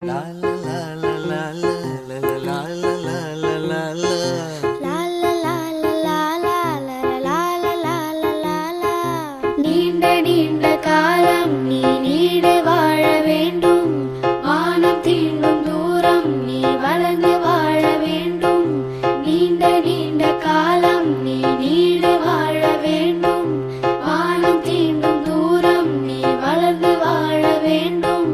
La la la la la la la la la la la la. நீண்ட நீண்ட காலம் நீ நீடு வாழ வேண்டும். வானம் தீண்டும் தூரம் நீ வளர்ந்து வாழ வேண்டும். நீண்ட நீண்ட காலம் நீ நீடு வாழ வேண்டும். வானம் தீண்டும் தூரம் நீ வளர்ந்து வாழ வேண்டும்.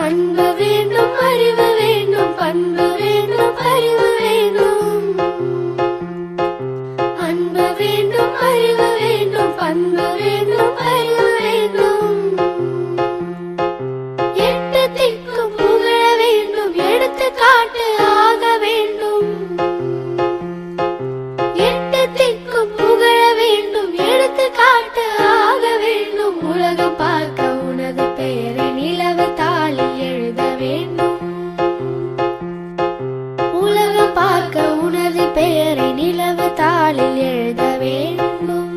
அன்பு வேண்டும், அறிவு வேண்டும், பண்பு வேண்டும், அறிவு வேண்டும். அன்பு வேண்டும், அறிவு வேண்டும், பண்பு வேண்டும், அறிவு வேண்டும். எட்டு திக்கும் புகழ வேண்டும், எடுத்துக்காட்டு ஆக வேண்டும். எட்டு திக்கும் புகழ வேண்டும், எடுத்துக்காட்டு ஆக வேண்டும். உலகம் பார்க்க உனது பெயரை நிலவு தாளில் எழுத வேண்டும். உலகம் பார்க்க உனது பெயரை நிலவு தாளில் எழுத வேண்டும்.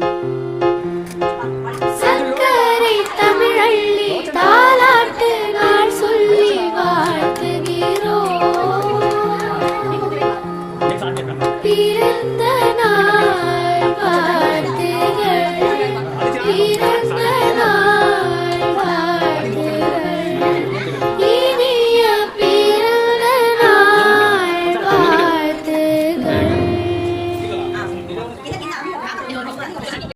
சர்க்கரை தமிழள்ளி தாலாட்டு நாள் சொல்லி வாழ்த்துகிறோம். பிறந்த